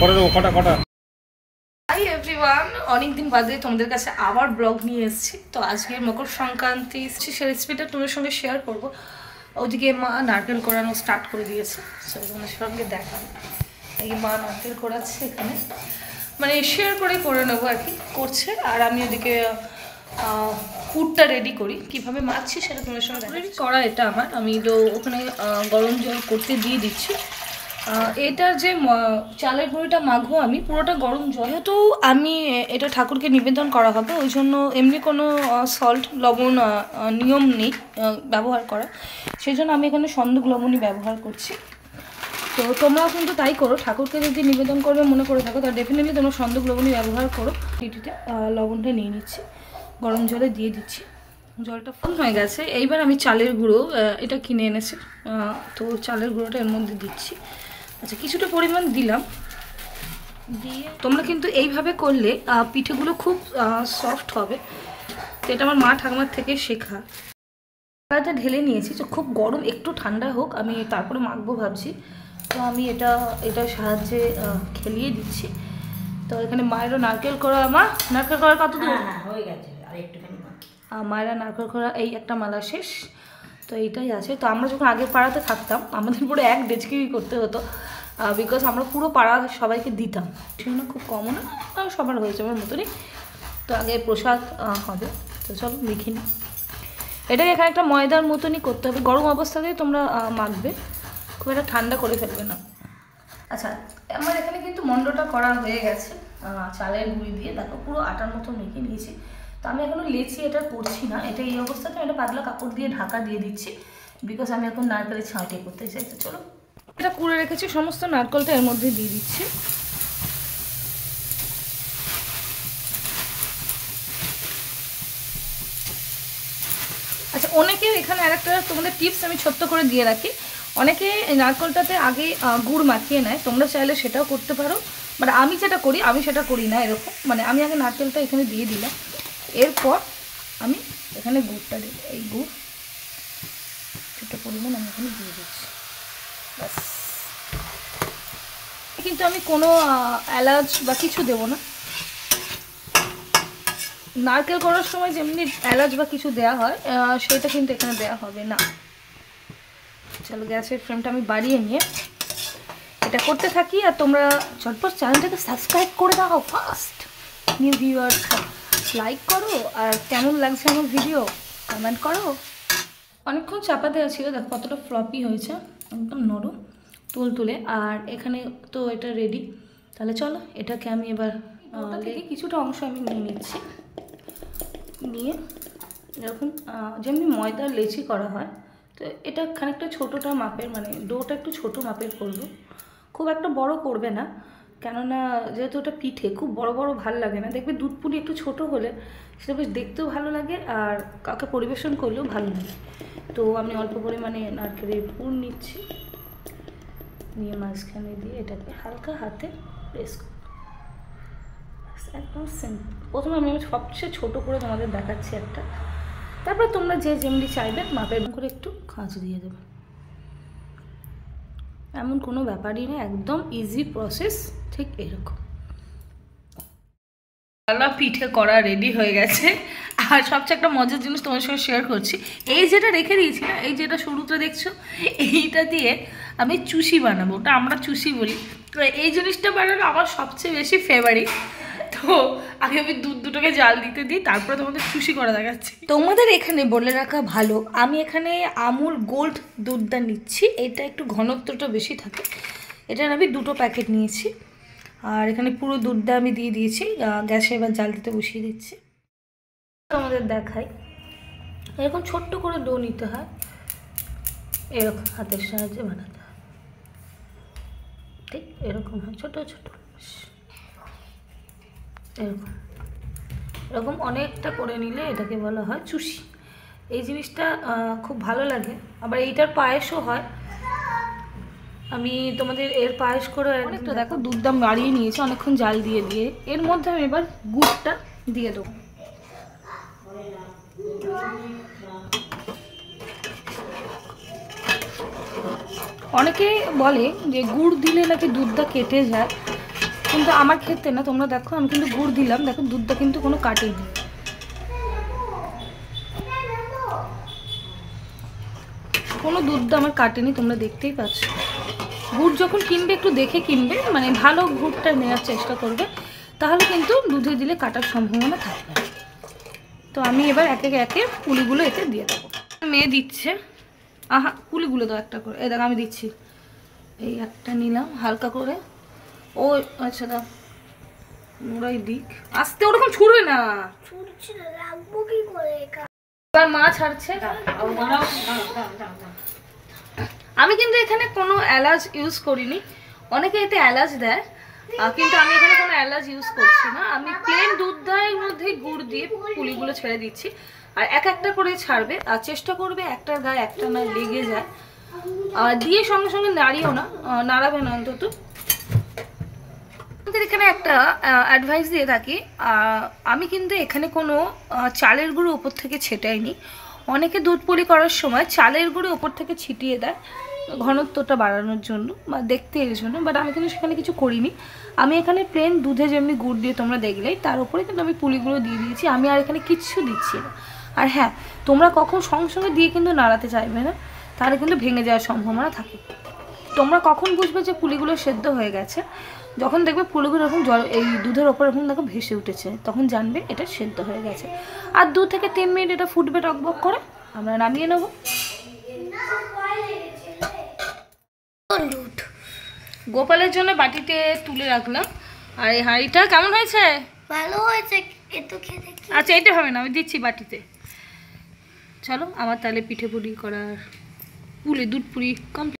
করে দেবো কটা কটা। হাই এভরিওয়ান, অনেকদিন বাদে তোমাদের কাছে আবার ব্লগ নিয়ে এসেছি। তো আজকে মকর সংক্রান্তি সে রেসিপিটা তোমাদের সঙ্গে শেয়ার করব। ওদিকে মা নারকেল কোড়ানো স্টার্ট করে দিয়েছে, সেটা তোমাদের সঙ্গে দেখান। এই মা নারকেল কোড়াচ্ছে এখানে, মানে শেয়ার করে নেবো আর কি করছে। আর আমি ওদিকে পুরটা রেডি করি, কীভাবে মাখছি সেটা তোমাদের সঙ্গে রেডি করা। এটা আমার, আমি তো ওখানে গরম জল করতে দিয়ে দিচ্ছি। এটার যে চালের গুঁড়িটা মাখবো আমি পুরোটা গরম জল, তো আমি এটা ঠাকুরকে নিবেদন করা হবে, ওই জন্য এমনি কোনো সল্ট লবণ নিয়ম নেই ব্যবহার করা, সেই জন্য আমি এখানে সন্দুক লবণই ব্যবহার করছি। তো তোমরাও কিন্তু তাই করো, ঠাকুরকে যদি নিবেদন করবে মনে করে থাকো তাহলে ডেফিনেটলি তোমরা সন্দুক লবণই ব্যবহার করো। এটিতে লবণটা নিয়ে নিচ্ছি, গরম জলে দিয়ে দিচ্ছি, জলটা ফুল হয়ে গেছে। এইবার আমি চালের গুঁড়ো, এটা কিনে এনেছি, তো চালের গুঁড়োটা এর মধ্যে দিচ্ছি। আচ্ছা, কিছুটা পরিমাণ দিলাম, দিয়ে তোমরা কিন্তু এইভাবে করলে পিঠেগুলো খুব সফট হবে। তো এটা আমার মা ঠাকুমার থেকে শেখা। এটা ঢেলে নিয়েছি, তো খুব গরম, একটু ঠান্ডা হোক আমি তারপরে মাখবো ভাবছি। তো আমি এটার সাহায্যে খেলিয়ে দিচ্ছি। তো এখানে মায়েরও নারকেল করা, নারকেল করার কত দূর হয়ে গেছে, আর একটুখানি মায়েরা নারকেল করা এই একটা মালা শেষ। তো এইটাই আছে। তো আমরা যখন আগে পাড়াতে থাকতাম আমাদের পুরো এক ডেচকি করতে হতো, বিকজ আমরা পুরো পাড়া সবাইকে দিতাম, সেজন্য খুব কমও না, সবার হয়েছে আমার মতনই। তো আগে প্রসাদ হবে, তো চলো লিখে নিই। এটাকে এখানে একটা ময়দার মতনই করতে হবে, গরম অবস্থাতেই তোমরা মাখবে, খুব একটা ঠান্ডা করে ফেলবে না। আচ্ছা, আমার এখানে কিন্তু মন্ডটা করা হয়ে গেছে চালের গুঁড়ি দিয়ে, দেখো পুরো আটার মতো মেখে নিয়েছি। তো আমি এখনও লেচি এটা করছি না, এটা এই অবস্থাতে একটা পাতলা কাপড় দিয়ে ঢাকা দিয়ে দিচ্ছি, বিকজ আমি এখন নারকেলের ছাঁটি করতে চাই। তো চলো, এটা কুড়ে রেখেছি, সমস্ত নারকেলটা এর মধ্যে দিয়ে দিচ্ছি। আচ্ছা, অনেকে এখানে আরেকটা তোমাদের টিপস আমি ছোট্ট করে দিয়ে রাখি, অনেকে নারকেলটাতে আগে গুড় মাখিয়ে নেয়, তোমরা চাইলে সেটাও করতে পারো। মানে আমি যেটা করি, আমি সেটা করি না এরকম, মানে আমি আগে নারকেলটা এখানে দিয়ে দিলাম, এরপর আমি এখানে গুড়টা দিই, এই গুড় ছোটো পরিমাণ আমি এখানে দিয়ে দিচ্ছি, ব্যাস। কিন্তু আমি কোনো এলাচ বা কিছু দেবো না, নারকেল করার সময় যেমনি এলাচ বা কিছু দেওয়া হয় সেটা কিন্তু এখানে দেওয়া হবে না। চলো, গ্যাসের ফ্লেমটা আমি বাড়িয়ে নিয়ে এটা করতে থাকি, আর তোমরা চটপট চ্যানেলটাকে সাবস্ক্রাইব করে দাও ফার্স্ট, নিউ ভিউয়ার্স লাইক করো, আর কেমন লাগছে আমার ভিডিও কমেন্ট করো। অনেকক্ষণ চাপা দেওয়া ছিল, দেখো কতটা ফ্লপি হয়েছে, একদম নরম তুলে। আর এখানে তো এটা রেডি, তাহলে চলো এটাকে আমি এবার ওটা থেকে কিছুটা অংশ আমি নিয়ে নিচ্ছি, নিয়ে এরকম যেমনি ময়দার লেচি করা হয়, তো এটা খানিকটা ছোটোটা মাপের, মানে ডোটা একটু ছোটো মাপের করবো, খুব একটা বড় করবে না, কেননা যেহেতু ওটা পিঠে খুব বড় বড় ভালো লাগে না, দেখবে দুধ পুলি একটু ছোটো হলে সেটা বেশ দেখতেও ভালো লাগে, আর কাউকে পরিবেশন করলেও ভালো লাগে। তো আমি অল্প পরিমাণে নারকেলের পুর নিচ্ছি, নিয়ে মাঝখানে দিয়ে এটাকে হালকা হাতে প্রেস করব, একদম সিম্পল। প্রথমে আমি সবচেয়ে ছোটো করে তোমাদের দেখাচ্ছি একটা, তারপর তোমরা যে যেমনি চাইবে মাপের করে একটু খাঁজ দিয়ে দেবে, এমন কোনো ব্যাপারই না, একদম ইজি প্রসেস, ঠিক এরকম। পিঠে করা রেডি হয়ে গেছে। আর সবচেয়ে একটা মজার জিনিস তোমার সঙ্গে শেয়ার করছি, এই যেটা রেখে দিয়েছি না, এই যেটা শুরুতে দেখছো, এইটা দিয়ে আমি চুষি বানাবো, ওটা আমরা চুষি বলি। তো এই জিনিসটা বানানো আমার সবচেয়ে বেশি ফেভারিট। তো আগে আমি দুটোকে জাল দিতে দিই, তারপরে তোমাদের চুষি করা দেখাচ্ছি। তোমাদের এখানে বলে রাখা ভালো, আমি এখানে আমুল গোল্ড দুধটা নিচ্ছি, এটা একটু ঘনত্বটা বেশি থাকে, এটার আমি 2 প্যাকেট নিয়েছি। আর এখানে পুরো দুধটা আমি দিয়ে দিয়েছি, গ্যাসে এবার জাল দিতে বসিয়ে দিচ্ছি। আমাদের দেখাই, এরকম ছোট্ট করে ডো নিতে হয়, এরকম হাতের সাহায্যে বানাতে হয়, ঠিক এরকম হয়, ছোটো ছোটো এরকম এরকম অনেকটা করে নিলে এটাকে বলা হয় চুষি। এই জিনিসটা খুব ভালো লাগে, আবার এইটার পায়েসও হয়, আমি তোমাদের এর পায়েস করে অনেকটা দেখো দুধটা বাড়িয়ে নিয়েছি অনেকক্ষণ জাল দিয়ে দিয়ে। এর মধ্যে আমি এবার গুড়টা দিয়ে দেবো। অনেকে বলে যে গুড় দিলে নাকি দুধটা কেটে যায়, কিন্তু আমার ক্ষেত্রে না, তোমরা দেখো আমি কিন্তু গুড় দিলাম, দেখো দুধটা কিন্তু কোনো কাটেনি। কোনো দুধটা আমার কাটেনি, তোমরা দেখতেই পাচ্ছ। গুড় যখন কিনবে একটু দেখে কিনবে, মানে ভালো গুড়টা নেওয়ার চেষ্টা করবে, তাহলে কিন্তু দুধে দিলে কাটার সম্ভাবনা থাকবে। তো আমি এবার একে একে পুলিগুলো এতে দিয়ে দেবো। মেয়ে দিচ্ছে, আহা পুলিগুলো দাও একটা করে, এই দেখ আমি দিচ্ছি। এই একটা নিলাম হালকা করে, ও আচ্ছা দাও, ওরাই দিক আস্তে, ওরকম ছুড়বে না, এবার মা ছাড়ছে। আমি কিন্তু এখানে কোনো এলাচ ইউজ করিনি, অনেকে এতে এলাচ দেয়, কিন্তু আমি এখানে কোনো এলাচ ইউজ করছি না। আমি প্লেন দুধ দইয়ের মধ্যে গুড় দিয়ে পুলিগুলো ছেড়ে দিচ্ছি, আর এক একটা করে ছাড়বে, আর চেষ্টা করবে একটার গায়ে একটা না লেগে যায়, আর দিয়ে সঙ্গে সঙ্গে নাড়িও না, নাড়াবে না অন্তত। এখানে একটা অ্যাডভাইস দিয়ে থাকি, আমি কিন্তু এখানে কোনো চালের গুঁড়ো ওপর থেকে ছেটাইনি। অনেকে দুধ পুলি করার সময় চালের গুঁড়ো ওপর থেকে ছিটিয়ে দেয় ঘনত্বটা বাড়ানোর জন্য বা দেখতে এর জন্য, বাট আমি কিন্তু সেখানে কিছু করিনি। আমি এখানে প্লেন দুধে যেমনি গুড় দিয়ে তোমরা দেখলেই, তার উপরে কিন্তু আমি পুলিগুলো দিয়ে দিয়েছি, আমি আর এখানে কিচ্ছু দিচ্ছি না। আর হ্যাঁ, তোমরা কখন সঙ্গে সঙ্গে দিয়ে কিন্তু নাড়াতে চাইবে না, তাহলে কিন্তু ভেঙে যাওয়ার সম্ভাবনা থাকে। তোমরা কখন বুঝবে যে পুলিগুলো সেদ্ধ হয়ে গেছে? যখন দেখবে পুলিগুলো এরকম জল এই দুধের ওপর এরকম দেখো ভেসে উঠেছে, তখন জানবে এটা সেদ্ধ হয়ে গেছে। আর 2 থেকে 3 মিনিট এটা ফুটবে টকবক করে, আমরা নামিয়ে নেব। গোপালের জন্য বাটিতে তুলে রাখলাম, আর এই হাঁড়িটা কেমন হয়েছে? ভালো হয়েছে, এত খেতে। আচ্ছা এটা হবে না, আমি দিচ্ছি বাটিতে। চলো আমার তাহলে পিঠে পুলি করার, পুলি দুধ পুলি কমপ্লিট।